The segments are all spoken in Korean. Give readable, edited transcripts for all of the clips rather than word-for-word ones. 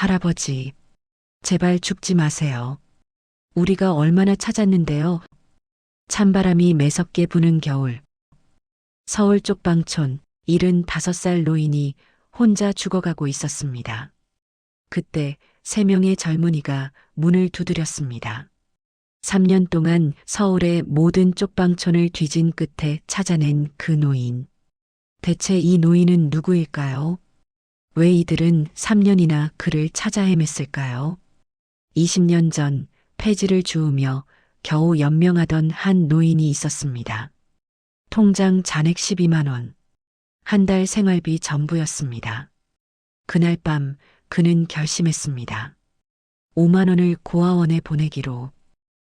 할아버지, 제발 죽지 마세요. 우리가 얼마나 찾았는데요. 찬바람이 매섭게 부는 겨울. 서울 쪽방촌 75살 노인이 혼자 죽어가고 있었습니다. 그때 3명의 젊은이가 문을 두드렸습니다. 3년 동안 서울의 모든 쪽방촌을 뒤진 끝에 찾아낸 그 노인. 대체 이 노인은 누구일까요? 왜 이들은 3년이나 그를 찾아 헤맸을까요? 20년 전 폐지를 주우며 겨우 연명하던 한 노인이 있었습니다. 통장 잔액 12만 원. 한 달 생활비 전부였습니다. 그날 밤 그는 결심했습니다. 5만 원을 고아원에 보내기로.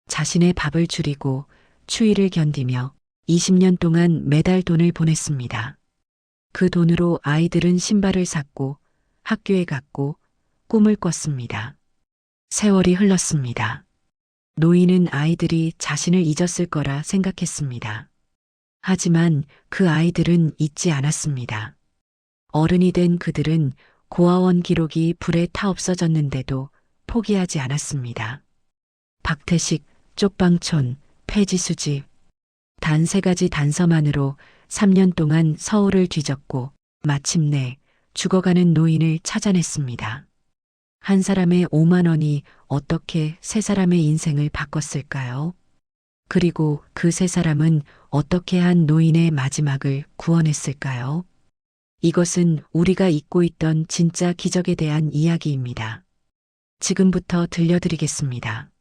자신의 밥을 줄이고 추위를 견디며 20년 동안 매달 돈을 보냈습니다. 그 돈으로 아이들은 신발을 샀고 학교에 갔고 꿈을 꿨습니다. 세월이 흘렀습니다. 노인은 아이들이 자신을 잊었을 거라 생각했습니다. 하지만 그 아이들은 잊지 않았습니다. 어른이 된 그들은 고아원 기록이 불에 타 없어졌는데도 포기하지 않았습니다. 박태식, 쪽방촌, 폐지 수집. 단 3가지 단서만으로 3년 동안 서울을 뒤졌고 마침내 죽어가는 노인을 찾아냈습니다. 한 사람의 5만 원이 어떻게 3사람의 인생을 바꿨을까요? 그리고 그 3사람은 어떻게 한 노인의 마지막을 구원했을까요? 이것은 우리가 잊고 있던 진짜 기적에 대한 이야기입니다. 지금부터 들려드리겠습니다.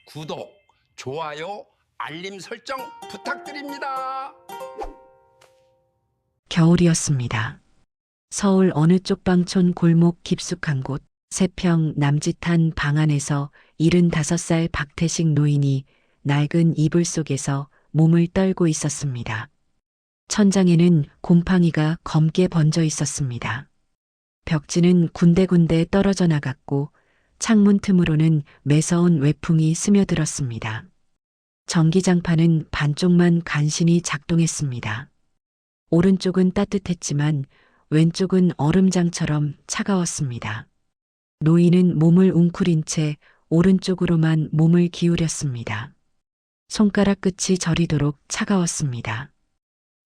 구독, 좋아요, 알림 설정 부탁드립니다. 겨울이었습니다. 서울 어느 쪽방촌 골목 깊숙한 곳 3평 남짓한 방 안에서 75살 박태식 노인이 낡은 이불 속에서 몸을 떨고 있었습니다. 천장에는 곰팡이가 검게 번져 있었습니다. 벽지는 군데군데 떨어져 나갔고 창문 틈으로는 매서운 외풍이 스며들었습니다. 전기장판은 반쪽만 간신히 작동했습니다. 오른쪽은 따뜻했지만 왼쪽은 얼음장처럼 차가웠습니다. 노인은 몸을 웅크린 채 오른쪽으로만 몸을 기울였습니다. 손가락 끝이 저리도록 차가웠습니다.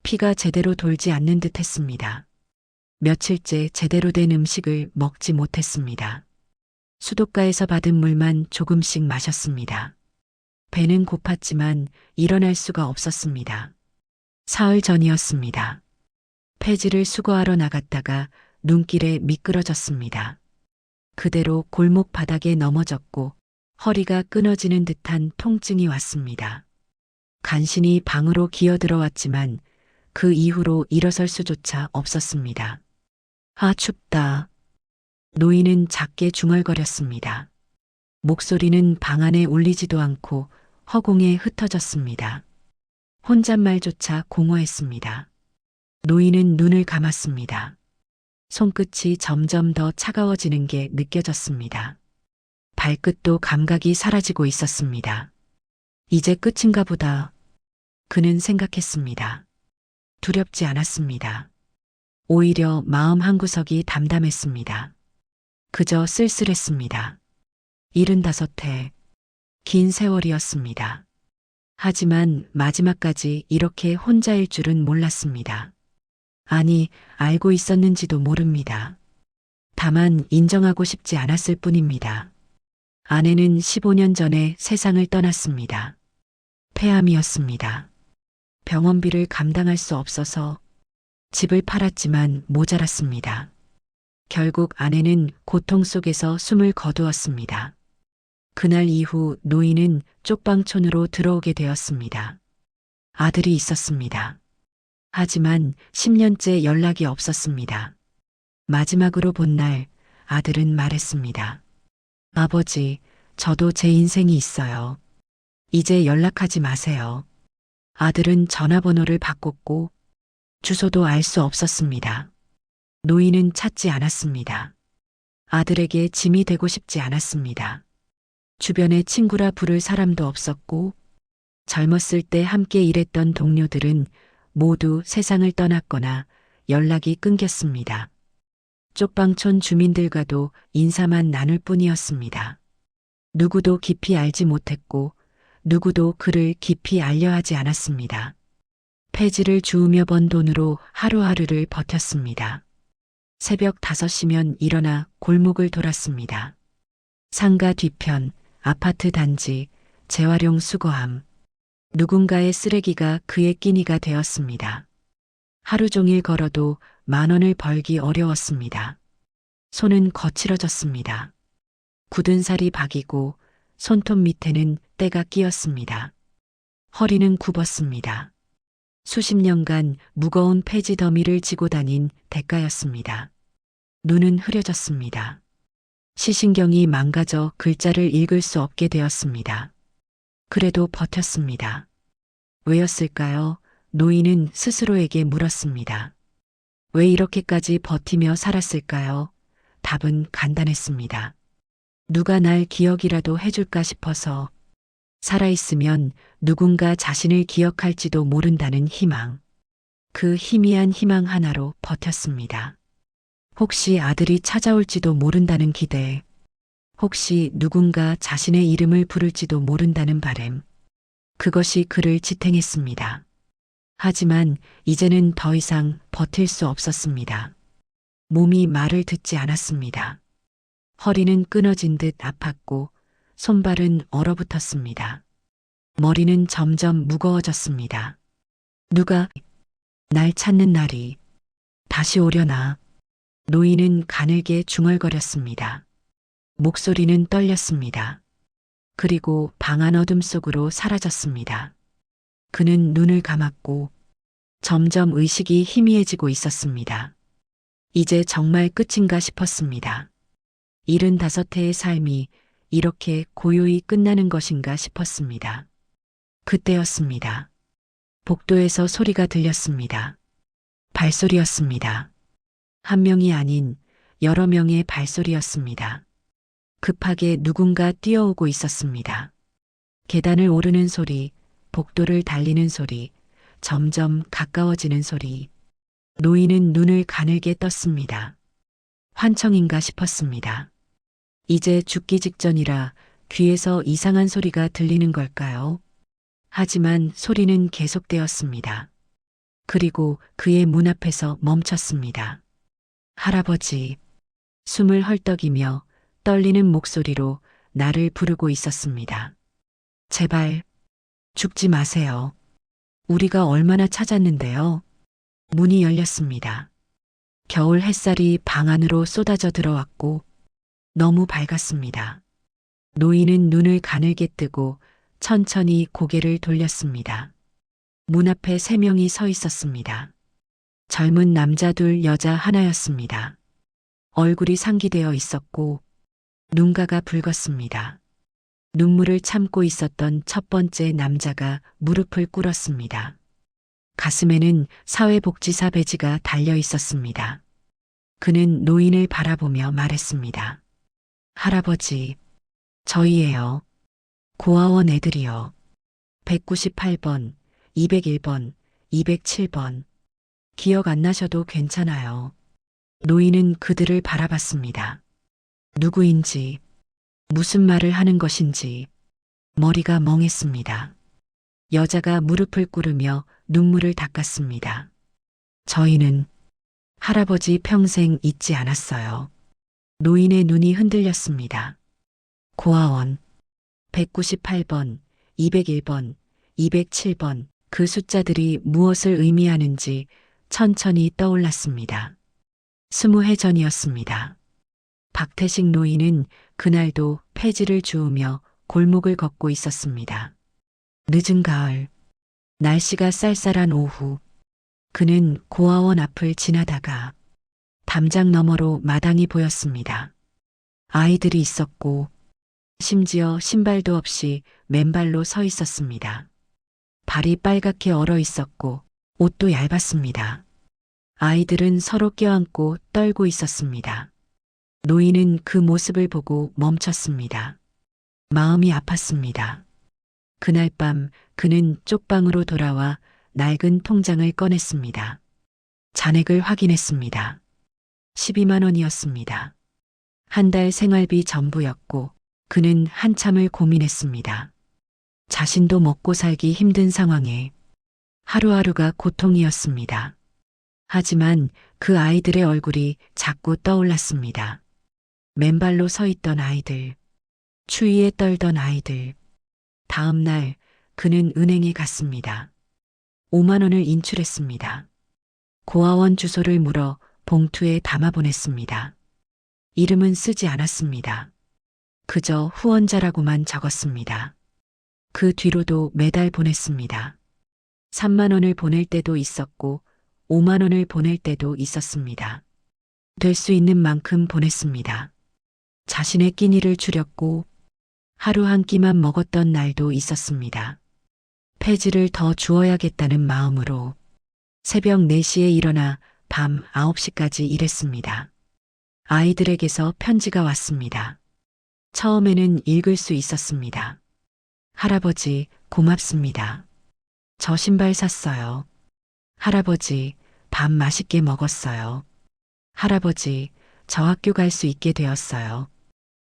피가 제대로 돌지 않는 듯 했습니다. 며칠째 제대로 된 음식을 먹지 못했습니다. 수도가에서 받은 물만 조금씩 마셨습니다. 배는 고팠지만 일어날 수가 없었습니다. 사흘 전이었습니다. 폐지를 수거하러 나갔다가 눈길에 미끄러졌습니다. 그대로 골목 바닥에 넘어졌고 허리가 끊어지는 듯한 통증이 왔습니다. 간신히 방으로 기어들어왔지만 그 이후로 일어설 수조차 없었습니다. 아, 춥다. 노인은 작게 중얼거렸습니다. 목소리는 방 안에 울리지도 않고 허공에 흩어졌습니다. 혼잣말조차 공허했습니다. 노인은 눈을 감았습니다. 손끝이 점점 더 차가워지는 게 느껴졌습니다. 발끝도 감각이 사라지고 있었습니다. 이제 끝인가 보다. 그는 생각했습니다. 두렵지 않았습니다. 오히려 마음 한구석이 담담했습니다. 그저 쓸쓸했습니다. 75해, 긴 세월이었습니다. 하지만 마지막까지 이렇게 혼자일 줄은 몰랐습니다. 아니, 알고 있었는지도 모릅니다. 다만 인정하고 싶지 않았을 뿐입니다. 아내는 15년 전에 세상을 떠났습니다. 폐암이었습니다. 병원비를 감당할 수 없어서 집을 팔았지만 모자랐습니다. 결국 아내는 고통 속에서 숨을 거두었습니다. 그날 이후 노인은 쪽방촌으로 들어오게 되었습니다. 아들이 있었습니다. 하지만 10년째 연락이 없었습니다. 마지막으로 본 날 아들은 말했습니다. 아버지, 저도 제 인생이 있어요. 이제 연락하지 마세요. 아들은 전화번호를 바꿨고 주소도 알 수 없었습니다. 노인은 찾지 않았습니다. 아들에게 짐이 되고 싶지 않았습니다. 주변에 친구라 부를 사람도 없었고 젊었을 때 함께 일했던 동료들은 모두 세상을 떠났거나 연락이 끊겼습니다. 쪽방촌 주민들과도 인사만 나눌 뿐이었습니다. 누구도 깊이 알지 못했고 누구도 그를 깊이 알려 하지 않았습니다. 폐지를 주우며 번 돈으로 하루하루를 버텼습니다. 새벽 5시면 일어나 골목을 돌았습니다. 상가 뒤편, 아파트 단지, 재활용 수거함. 누군가의 쓰레기가 그의 끼니가 되었습니다. 하루 종일 걸어도 10,000원을 벌기 어려웠습니다. 손은 거칠어졌습니다. 굳은 살이 박이고 손톱 밑에는 때가 끼었습니다. 허리는 굽었습니다. 수십 년간 무거운 폐지 더미를 지고 다닌 대가였습니다. 눈은 흐려졌습니다. 시신경이 망가져 글자를 읽을 수 없게 되었습니다. 그래도 버텼습니다. 왜였을까요? 노인은 스스로에게 물었습니다. 왜 이렇게까지 버티며 살았을까요? 답은 간단했습니다. 누가 날 기억이라도 해줄까 싶어서. 살아있으면 누군가 자신을 기억할지도 모른다는 희망. 그 희미한 희망 하나로 버텼습니다. 혹시 아들이 찾아올지도 모른다는 기대. 혹시 누군가 자신의 이름을 부를지도 모른다는 바람. 그것이 그를 지탱했습니다. 하지만 이제는 더 이상 버틸 수 없었습니다. 몸이 말을 듣지 않았습니다. 허리는 끊어진 듯 아팠고 손발은 얼어붙었습니다. 머리는 점점 무거워졌습니다. 누가 날 찾는 날이 다시 오려나. 노인은 가늘게 중얼거렸습니다. 목소리는 떨렸습니다. 그리고 방안 어둠 속으로 사라졌습니다. 그는 눈을 감았고 점점 의식이 희미해지고 있었습니다. 이제 정말 끝인가 싶었습니다. 75해의 삶이 이렇게 고요히 끝나는 것인가 싶었습니다. 그때였습니다. 복도에서 소리가 들렸습니다. 발소리였습니다. 한 명이 아닌 여러 명의 발소리였습니다. 급하게 누군가 뛰어오고 있었습니다. 계단을 오르는 소리, 복도를 달리는 소리, 점점 가까워지는 소리. 노인은 눈을 가늘게 떴습니다. 환청인가 싶었습니다. 이제 죽기 직전이라 귀에서 이상한 소리가 들리는 걸까요? 하지만 소리는 계속되었습니다. 그리고 그의 문 앞에서 멈췄습니다. 할아버지. 숨을 헐떡이며 떨리는 목소리로 나를 부르고 있었습니다. 제발 죽지 마세요. 우리가 얼마나 찾았는데요. 문이 열렸습니다. 겨울 햇살이 방 안으로 쏟아져 들어왔고 너무 밝았습니다. 노인은 눈을 가늘게 뜨고 천천히 고개를 돌렸습니다. 문 앞에 3명이 서 있었습니다. 젊은 남자 2, 여자 1였습니다. 얼굴이 상기되어 있었고 눈가가 붉었습니다. 눈물을 참고 있었던 첫 번째 남자가 무릎을 꿇었습니다. 가슴에는 사회복지사 배지가 달려 있었습니다. 그는 노인을 바라보며 말했습니다. 할아버지, 저희예요. 고아원 애들이요. 198번, 201번, 207번. 기억 안 나셔도 괜찮아요. 노인은 그들을 바라봤습니다. 누구인지, 무슨 말을 하는 것인지 머리가 멍했습니다. 여자가 무릎을 꿇으며 눈물을 닦았습니다. 저희는 할아버지 평생 잊지 않았어요. 노인의 눈이 흔들렸습니다. 고아원 198번, 201번, 207번 그 숫자들이 무엇을 의미하는지 천천히 떠올랐습니다. 20해 전이었습니다. 박태식 노인은 그날도 폐지를 주우며 골목을 걷고 있었습니다. 늦은 가을, 날씨가 쌀쌀한 오후, 그는 고아원 앞을 지나다가 담장 너머로 마당이 보였습니다. 아이들이 있었고 심지어 신발도 없이 맨발로 서 있었습니다. 발이 빨갛게 얼어 있었고 옷도 얇았습니다. 아이들은 서로 껴안고 떨고 있었습니다. 노인은 그 모습을 보고 멈췄습니다. 마음이 아팠습니다. 그날 밤 그는 쪽방으로 돌아와 낡은 통장을 꺼냈습니다. 잔액을 확인했습니다. 12만 원이었습니다. 한 달 생활비 전부였고 그는 한참을 고민했습니다. 자신도 먹고 살기 힘든 상황에 하루하루가 고통이었습니다. 하지만 그 아이들의 얼굴이 자꾸 떠올랐습니다. 맨발로 서 있던 아이들, 추위에 떨던 아이들. 다음 날 그는 은행에 갔습니다. 5만 원을 인출했습니다. 고아원 주소를 물어 봉투에 담아 보냈습니다. 이름은 쓰지 않았습니다. 그저 후원자라고만 적었습니다. 그 뒤로도 매달 보냈습니다. 3만 원을 보낼 때도 있었고 5만 원을 보낼 때도 있었습니다. 될 수 있는 만큼 보냈습니다. 자신의 끼니를 줄였고 하루 한 끼만 먹었던 날도 있었습니다. 폐지를 더 주어야겠다는 마음으로 새벽 4시에 일어나 밤 9시까지 일했습니다. 아이들에게서 편지가 왔습니다. 처음에는 읽을 수 있었습니다. 할아버지, 고맙습니다. 저 신발 샀어요. 할아버지, 밥 맛있게 먹었어요. 할아버지, 저 학교 갈 수 있게 되었어요.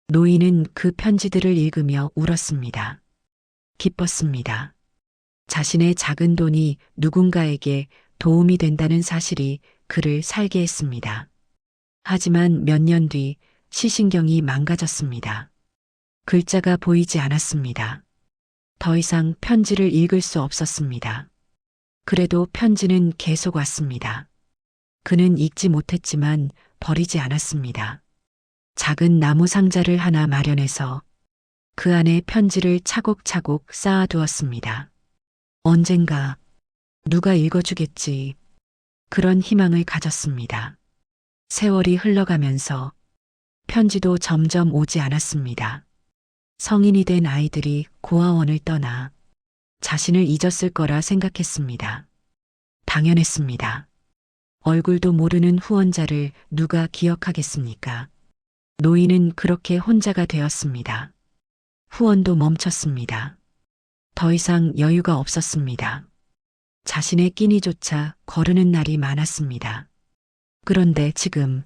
노인은 그 편지들을 읽으며 울었습니다. 기뻤습니다. 자신의 작은 돈이 누군가에게 도움이 된다는 사실이 그를 살게 했습니다. 하지만 몇 년 뒤 시신경이 망가졌습니다. 글자가 보이지 않았습니다. 더 이상 편지를 읽을 수 없었습니다. 그래도 편지는 계속 왔습니다. 그는 읽지 못했지만 버리지 않았습니다. 작은 나무 상자를 하나 마련해서 그 안에 편지를 차곡차곡 쌓아두었습니다. 언젠가 누가 읽어주겠지. 그런 희망을 가졌습니다. 세월이 흘러가면서 편지도 점점 오지 않았습니다. 성인이 된 아이들이 고아원을 떠나 자신을 잊었을 거라 생각했습니다. 당연했습니다. 얼굴도 모르는 후원자를 누가 기억하겠습니까? 노인은 그렇게 혼자가 되었습니다. 후원도 멈췄습니다. 더 이상 여유가 없었습니다. 자신의 끼니조차 거르는 날이 많았습니다. 그런데 지금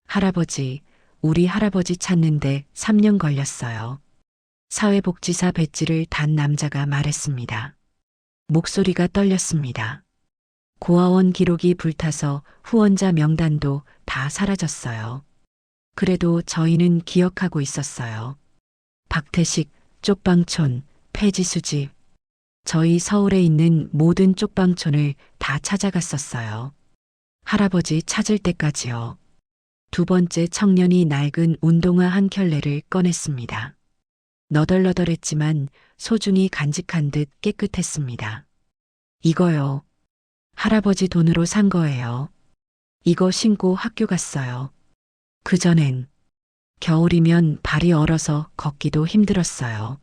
할아버지, 우리 할아버지 찾는데 3년 걸렸어요. 사회복지사 배지를 단 남자가 말했습니다. 목소리가 떨렸습니다. 고아원 기록이 불타서 후원자 명단도 다 사라졌어요. 그래도 저희는 기억하고 있었어요. 박태식, 쪽방촌, 폐지수집. 저희 서울에 있는 모든 쪽방촌을 다 찾아갔었어요. 할아버지 찾을 때까지요. 두 번째 청년이 낡은 운동화 한 켤레를 꺼냈습니다. 너덜너덜했지만 소중히 간직한 듯 깨끗했습니다. 이거요. 할아버지 돈으로 산 거예요. 이거 신고 학교 갔어요. 그전엔 겨울이면 발이 얼어서 걷기도 힘들었어요.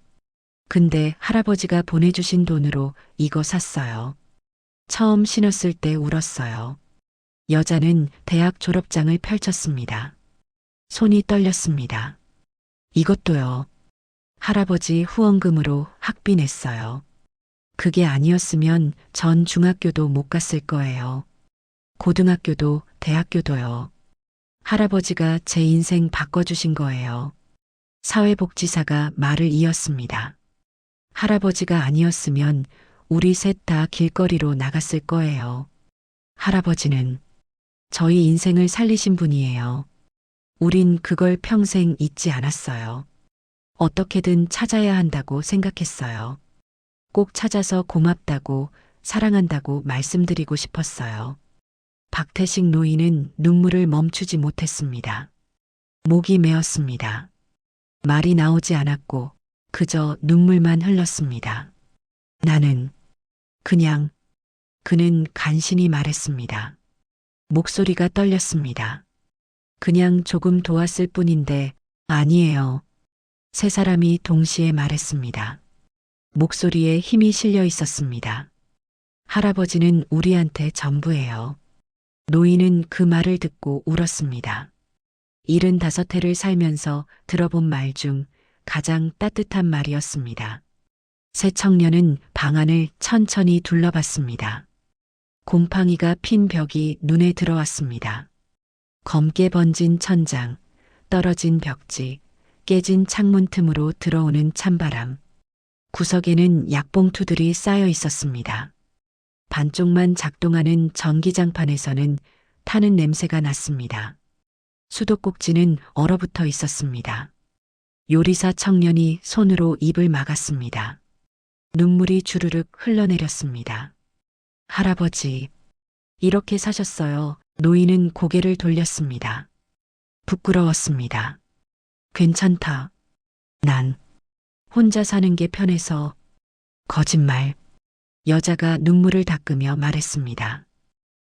근데 할아버지가 보내주신 돈으로 이거 샀어요. 처음 신었을 때 울었어요. 여자는 대학 졸업장을 펼쳤습니다. 손이 떨렸습니다. 이것도요. 할아버지 후원금으로 학비 냈어요. 그게 아니었으면 전 중학교도 못 갔을 거예요. 고등학교도 대학교도요. 할아버지가 제 인생 바꿔주신 거예요. 사회복지사가 말을 이었습니다. 할아버지가 아니었으면 우리 셋 다 길거리로 나갔을 거예요. 할아버지는 저희 인생을 살리신 분이에요. 우린 그걸 평생 잊지 않았어요. 어떻게든 찾아야 한다고 생각했어요. 꼭 찾아서 고맙다고, 사랑한다고 말씀드리고 싶었어요. 박태식 노인은 눈물을 멈추지 못했습니다. 목이 메었습니다. 말이 나오지 않았고 그저 눈물만 흘렀습니다. 나는 그냥, 그는 간신히 말했습니다. 목소리가 떨렸습니다. 그냥 조금 도왔을 뿐인데 아니에요. 세 사람이 동시에 말했습니다. 목소리에 힘이 실려 있었습니다. 할아버지는 우리한테 전부예요. 노인은 그 말을 듣고 울었습니다. 75해를 살면서 들어본 말 중 가장 따뜻한 말이었습니다. 새 청년은 방 안을 천천히 둘러봤습니다. 곰팡이가 핀 벽이 눈에 들어왔습니다. 검게 번진 천장, 떨어진 벽지, 깨진 창문 틈으로 들어오는 찬바람. 구석에는 약봉투들이 쌓여 있었습니다. 반쪽만 작동하는 전기장판에서는 타는 냄새가 났습니다. 수도꼭지는 얼어붙어 있었습니다. 요리사 청년이 손으로 입을 막았습니다. 눈물이 주르륵 흘러내렸습니다. 할아버지, 이렇게 사셨어요. 노인은 고개를 돌렸습니다. 부끄러웠습니다. 괜찮다. 난 혼자 사는 게 편해서. 거짓말. 여자가 눈물을 닦으며 말했습니다.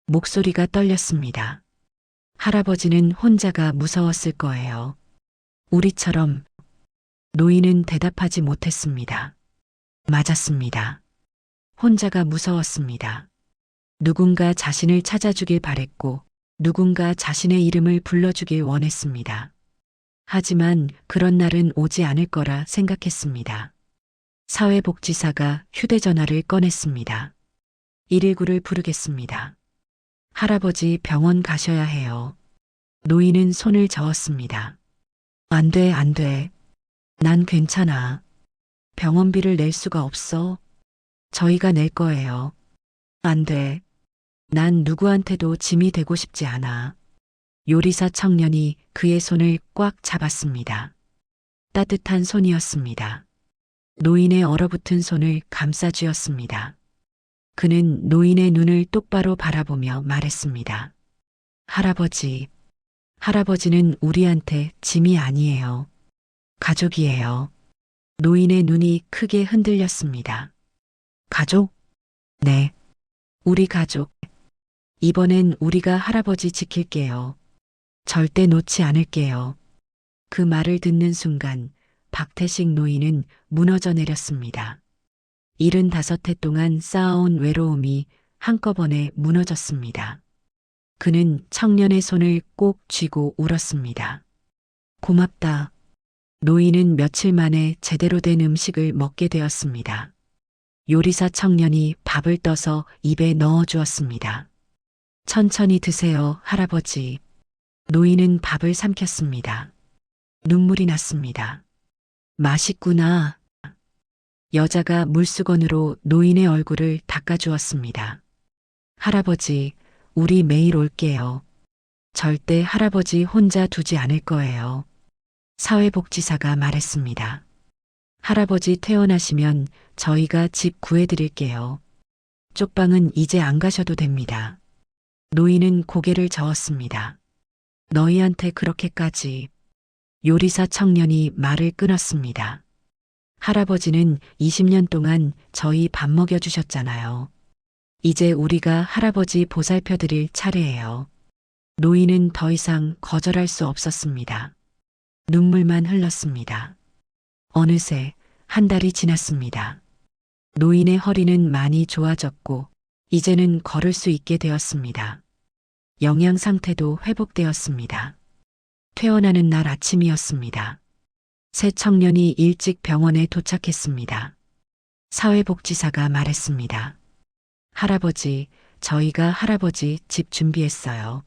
목소리가 떨렸습니다. 할아버지는 혼자가 무서웠을 거예요. 우리처럼. 노인은 대답하지 못했습니다. 맞았습니다. 혼자가 무서웠습니다. 누군가 자신을 찾아주길 바랬고, 누군가 자신의 이름을 불러주길 원했습니다. 하지만 그런 날은 오지 않을 거라 생각했습니다. 사회복지사가 휴대전화를 꺼냈습니다. 119를 부르겠습니다. 할아버지 병원 가셔야 해요. 노인은 손을 저었습니다. 안 돼, 안 돼. 난 괜찮아. 병원비를 낼 수가 없어. 저희가 낼 거예요. 안 돼. 난 누구한테도 짐이 되고 싶지 않아. 요리사 청년이 그의 손을 꽉 잡았습니다. 따뜻한 손이었습니다. 노인의 얼어붙은 손을 감싸쥐었습니다. 그는 노인의 눈을 똑바로 바라보며 말했습니다. 할아버지, 할아버지는 우리한테 짐이 아니에요. 가족이에요. 노인의 눈이 크게 흔들렸습니다. 가족? 네. 우리 가족. 이번엔 우리가 할아버지 지킬게요. 절대 놓지 않을게요. 그 말을 듣는 순간 박태식 노인은 무너져 내렸습니다. 75해 동안 쌓아온 외로움이 한꺼번에 무너졌습니다. 그는 청년의 손을 꼭 쥐고 울었습니다. 고맙다. 노인은 며칠 만에 제대로 된 음식을 먹게 되었습니다. 요리사 청년이 밥을 떠서 입에 넣어 주었습니다. 천천히 드세요, 할아버지. 노인은 밥을 삼켰습니다. 눈물이 났습니다. 맛있구나. 여자가 물수건으로 노인의 얼굴을 닦아주었습니다. 할아버지, 우리 매일 올게요. 절대 할아버지 혼자 두지 않을 거예요. 사회복지사가 말했습니다. 할아버지 퇴원하시면 저희가 집 구해드릴게요. 쪽방은 이제 안 가셔도 됩니다. 노인은 고개를 저었습니다. 너희한테 그렇게까지. 요리사 청년이 말을 끊었습니다. 할아버지는 20년 동안 저희 밥 먹여주셨잖아요. 이제 우리가 할아버지 보살펴드릴 차례예요. 노인은 더 이상 거절할 수 없었습니다. 눈물만 흘렀습니다. 어느새 한 달이 지났습니다. 노인의 허리는 많이 좋아졌고 이제는 걸을 수 있게 되었습니다. 영양 상태도 회복되었습니다. 퇴원하는 날 아침이었습니다. 새 청년이 일찍 병원에 도착했습니다. 사회복지사가 말했습니다. 할아버지, 저희가 할아버지 집 준비했어요.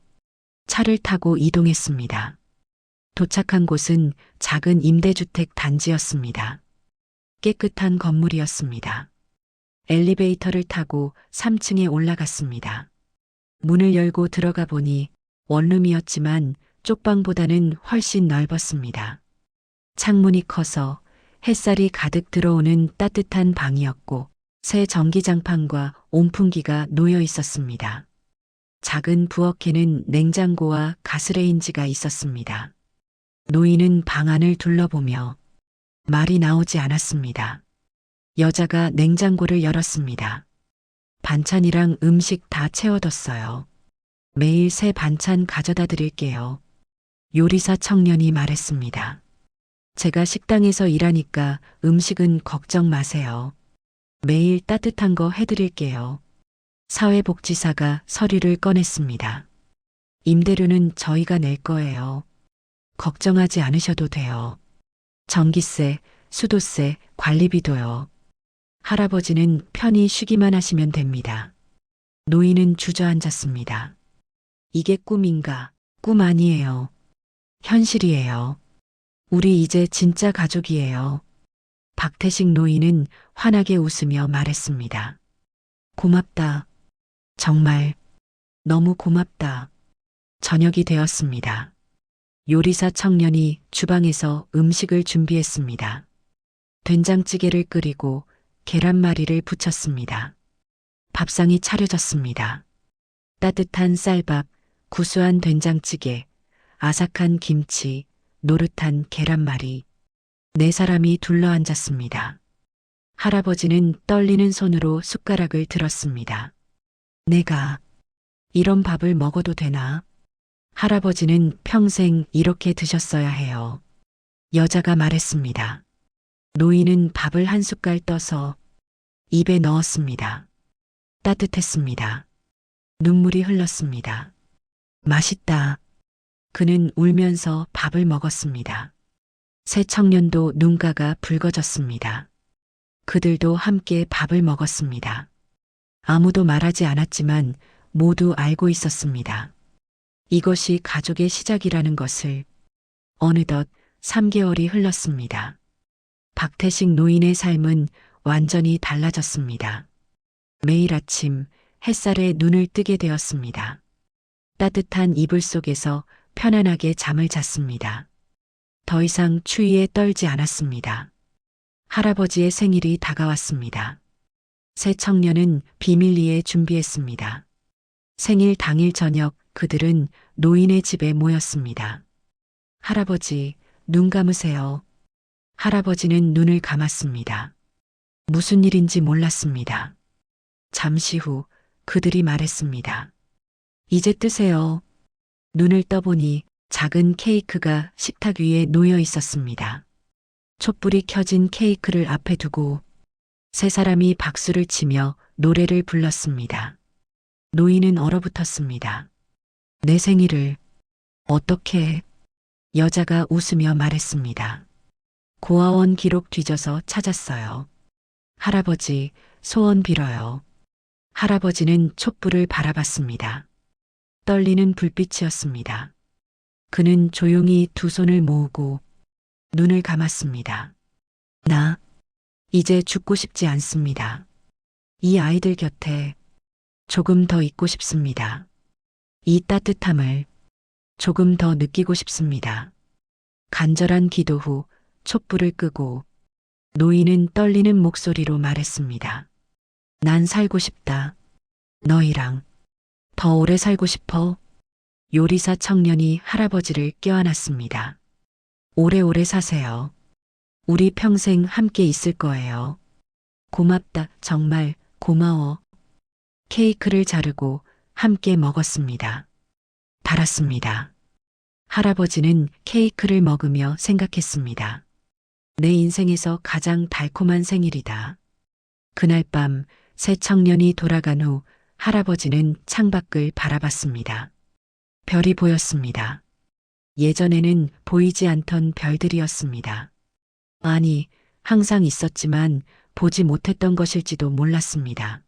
차를 타고 이동했습니다. 도착한 곳은 작은 임대주택 단지였습니다. 깨끗한 건물이었습니다. 엘리베이터를 타고 3층에 올라갔습니다. 문을 열고 들어가 보니 원룸이었지만 쪽방보다는 훨씬 넓었습니다. 창문이 커서 햇살이 가득 들어오는 따뜻한 방이었고 새 전기장판과 온풍기가 놓여 있었습니다. 작은 부엌에는 냉장고와 가스레인지가 있었습니다. 노인은 방 안을 둘러보며 말이 나오지 않았습니다. 여자가 냉장고를 열었습니다. 반찬이랑 음식 다 채워뒀어요. 매일 새 반찬 가져다 드릴게요. 요리사 청년이 말했습니다. 제가 식당에서 일하니까 음식은 걱정 마세요. 매일 따뜻한 거 해드릴게요. 사회복지사가 서류를 꺼냈습니다. 임대료는 저희가 낼 거예요. 걱정하지 않으셔도 돼요. 전기세, 수도세, 관리비도요. 할아버지는 편히 쉬기만 하시면 됩니다. 노인은 주저앉았습니다. 이게 꿈인가? 꿈 아니에요. 현실이에요. 우리 이제 진짜 가족이에요. 박태식 노인은 환하게 웃으며 말했습니다. 고맙다. 정말 너무 고맙다. 저녁이 되었습니다. 요리사 청년이 주방에서 음식을 준비했습니다. 된장찌개를 끓이고 계란말이를 부쳤습니다. 밥상이 차려졌습니다. 따뜻한 쌀밥, 구수한 된장찌개, 아삭한 김치, 노릇한 계란말이. 네 사람이 둘러앉았습니다. 할아버지는 떨리는 손으로 숟가락을 들었습니다. 내가 이런 밥을 먹어도 되나? 할아버지는 평생 이렇게 드셨어야 해요. 여자가 말했습니다. 노인은 밥을 한 숟갈 떠서 입에 넣었습니다. 따뜻했습니다. 눈물이 흘렀습니다. 맛있다. 그는 울면서 밥을 먹었습니다. 새 청년도 눈가가 붉어졌습니다. 그들도 함께 밥을 먹었습니다. 아무도 말하지 않았지만 모두 알고 있었습니다. 이것이 가족의 시작이라는 것을. 어느덧 3개월이 흘렀습니다. 박태식 노인의 삶은 완전히 달라졌습니다. 매일 아침 햇살에 눈을 뜨게 되었습니다. 따뜻한 이불 속에서 편안하게 잠을 잤습니다. 더 이상 추위에 떨지 않았습니다. 할아버지의 생일이 다가왔습니다. 새 청년은 비밀리에 준비했습니다. 생일 당일 저녁 그들은 노인의 집에 모였습니다. 할아버지, 눈 감으세요. 할아버지는 눈을 감았습니다. 무슨 일인지 몰랐습니다. 잠시 후 그들이 말했습니다. 이제 뜨세요. 눈을 떠보니 작은 케이크가 식탁 위에 놓여 있었습니다. 촛불이 켜진 케이크를 앞에 두고 세 사람이 박수를 치며 노래를 불렀습니다. 노인은 얼어붙었습니다. 내 생일을 어떻게? 여자가 웃으며 말했습니다. 고아원 기록 뒤져서 찾았어요. 할아버지, 소원 빌어요. 할아버지는 촛불을 바라봤습니다. 떨리는 불빛이었습니다. 그는 조용히 두 손을 모으고 눈을 감았습니다. 나 이제 죽고 싶지 않습니다. 이 아이들 곁에 조금 더 있고 싶습니다. 이 따뜻함을 조금 더 느끼고 싶습니다. 간절한 기도 후 촛불을 끄고 노인은 떨리는 목소리로 말했습니다. 난 살고 싶다. 너희랑 더 오래 살고 싶어. 요리사 청년이 할아버지를 껴안았습니다. 오래오래 사세요. 우리 평생 함께 있을 거예요. 고맙다. 정말 고마워. 케이크를 자르고 함께 먹었습니다. 달았습니다. 할아버지는 케이크를 먹으며 생각했습니다. 내 인생에서 가장 달콤한 생일이다. 그날 밤 새 청년이 돌아간 후 할아버지는 창밖을 바라봤습니다. 별이 보였습니다. 예전에는 보이지 않던 별들이었습니다. 아니, 항상 있었지만 보지 못했던 것일지도 몰랐습니다.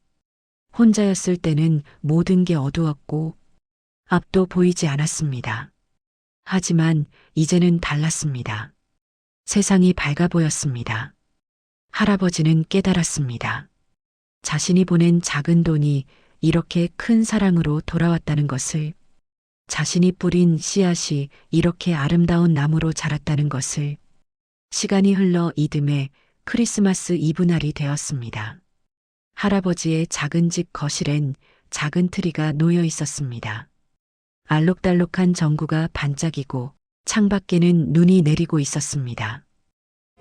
혼자였을 때는 모든 게 어두웠고 앞도 보이지 않았습니다. 하지만 이제는 달랐습니다. 세상이 밝아 보였습니다. 할아버지는 깨달았습니다. 자신이 보낸 작은 돈이 이렇게 큰 사랑으로 돌아왔다는 것을, 자신이 뿌린 씨앗이 이렇게 아름다운 나무로 자랐다는 것을. 시간이 흘러 이듬해 크리스마스 이브날이 되었습니다. 할아버지의 작은 집 거실엔 작은 트리가 놓여 있었습니다. 알록달록한 전구가 반짝이고 창밖에는 눈이 내리고 있었습니다.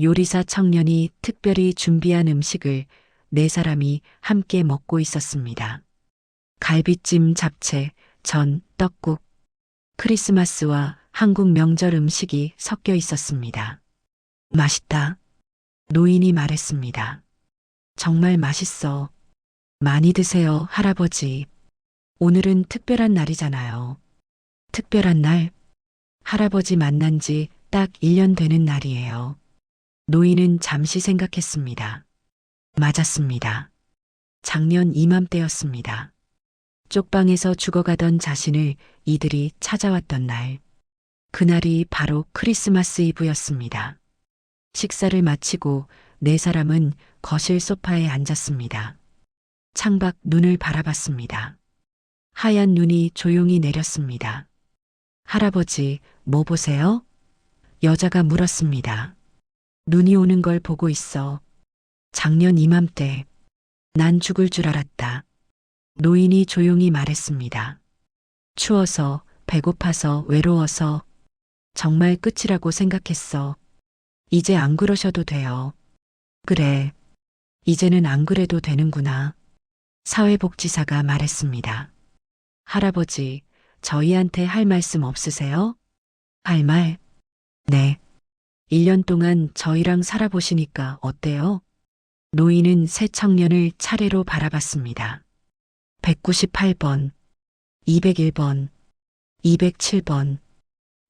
요리사 청년이 특별히 준비한 음식을 네 사람이 함께 먹고 있었습니다. 갈비찜, 잡채, 전, 떡국, 크리스마스와 한국 명절 음식이 섞여 있었습니다. 맛있다. 노인이 말했습니다. 정말 맛있어. 많이 드세요, 할아버지. 오늘은 특별한 날이잖아요. 특별한 날? 할아버지 만난 지 딱 1년 되는 날이에요. 노인은 잠시 생각했습니다. 맞았습니다. 작년 이맘때였습니다. 쪽방에서 죽어가던 자신을 이들이 찾아왔던 날. 그날이 바로 크리스마스 이브였습니다. 식사를 마치고 네 사람은 거실 소파에 앉았습니다. 창밖 눈을 바라봤습니다. 하얀 눈이 조용히 내렸습니다. 할아버지, 뭐 보세요? 여자가 물었습니다. 눈이 오는 걸 보고 있어. 작년 이맘때 난 죽을 줄 알았다. 노인이 조용히 말했습니다. 추워서, 배고파서, 외로워서 정말 끝이라고 생각했어. 이제 안 그러셔도 돼요. 그래. 이제는 안 그래도 되는구나. 사회복지사가 말했습니다. 할아버지, 저희한테 할 말씀 없으세요? 할 말? 네. 1년 동안 저희랑 살아보시니까 어때요? 노인은 새 청년을 차례로 바라봤습니다. 198번, 201번, 207번.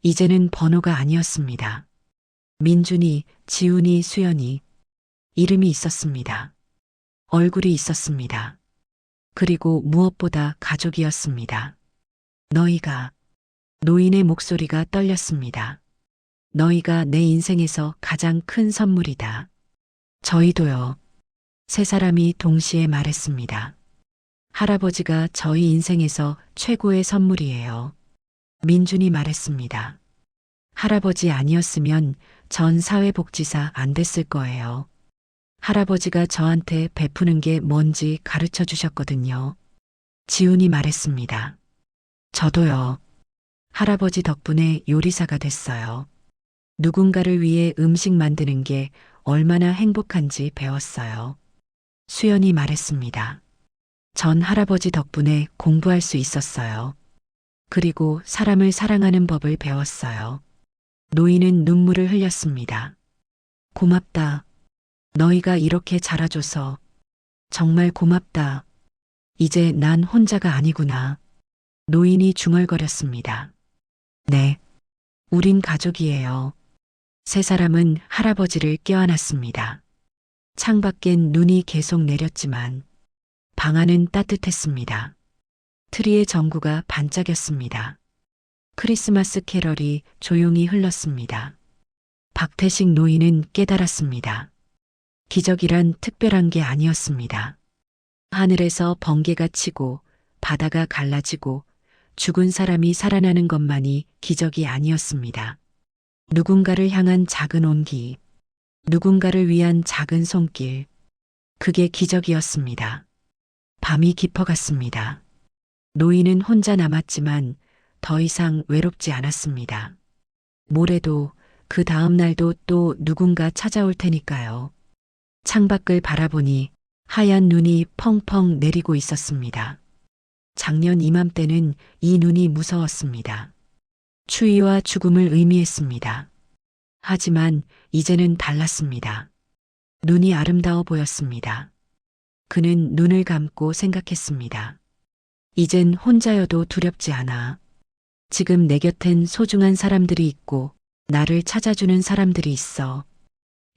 이제는 번호가 아니었습니다. 민준이, 지훈이, 수연이. 이름이 있었습니다. 얼굴이 있었습니다. 그리고 무엇보다 가족이었습니다. 너희가, 노인의 목소리가 떨렸습니다. 너희가 내 인생에서 가장 큰 선물이다. 저희도요. 세 사람이 동시에 말했습니다. 할아버지가 저희 인생에서 최고의 선물이에요. 민준이 말했습니다. 할아버지 아니었으면 전 사회복지사 안 됐을 거예요. 할아버지가 저한테 베푸는 게 뭔지 가르쳐 주셨거든요. 지훈이 말했습니다. 저도요. 할아버지 덕분에 요리사가 됐어요. 누군가를 위해 음식 만드는 게 얼마나 행복한지 배웠어요. 수연이 말했습니다. 전 할아버지 덕분에 공부할 수 있었어요. 그리고 사람을 사랑하는 법을 배웠어요. 노인은 눈물을 흘렸습니다. 고맙다. 너희가 이렇게 자라줘서 정말 고맙다. 이제 난 혼자가 아니구나. 노인이 중얼거렸습니다. 네. 우린 가족이에요. 세 사람은 할아버지를 껴안았습니다. 창밖엔 눈이 계속 내렸지만 방 안은 따뜻했습니다. 트리의 전구가 반짝였습니다. 크리스마스 캐럴이 조용히 흘렀습니다. 박태식 노인은 깨달았습니다. 기적이란 특별한 게 아니었습니다. 하늘에서 번개가 치고 바다가 갈라지고 죽은 사람이 살아나는 것만이 기적이 아니었습니다. 누군가를 향한 작은 온기, 누군가를 위한 작은 손길, 그게 기적이었습니다. 밤이 깊어갔습니다. 노인은 혼자 남았지만 더 이상 외롭지 않았습니다. 모레도 그 다음 날도 또 누군가 찾아올 테니까요. 창밖을 바라보니 하얀 눈이 펑펑 내리고 있었습니다. 작년 이맘때는 이 눈이 무서웠습니다. 추위와 죽음을 의미했습니다. 하지만 이제는 달랐습니다. 눈이 아름다워 보였습니다. 그는 눈을 감고 생각했습니다. 이젠 혼자여도 두렵지 않아. 지금 내 곁엔 소중한 사람들이 있고 나를 찾아주는 사람들이 있어.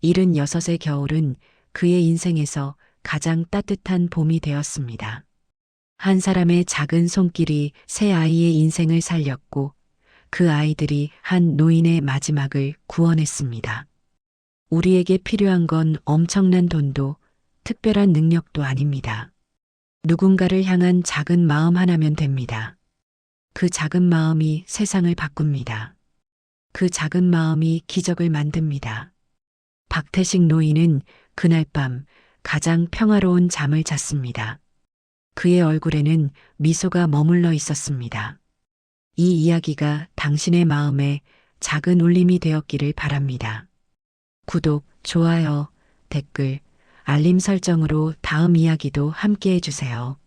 76의 겨울은 그의 인생에서 가장 따뜻한 봄이 되었습니다. 한 사람의 작은 손길이 새 아이의 인생을 살렸고 그 아이들이 한 노인의 마지막을 구원했습니다. 우리에게 필요한 건 엄청난 돈도 특별한 능력도 아닙니다. 누군가를 향한 작은 마음 하나면 됩니다. 그 작은 마음이 세상을 바꿉니다. 그 작은 마음이 기적을 만듭니다. 박태식 노인은 그날 밤 가장 평화로운 잠을 잤습니다. 그의 얼굴에는 미소가 머물러 있었습니다. 이 이야기가 당신의 마음에 작은 울림이 되었기를 바랍니다. 구독, 좋아요, 댓글, 알림 설정으로 다음 이야기도 함께 해주세요.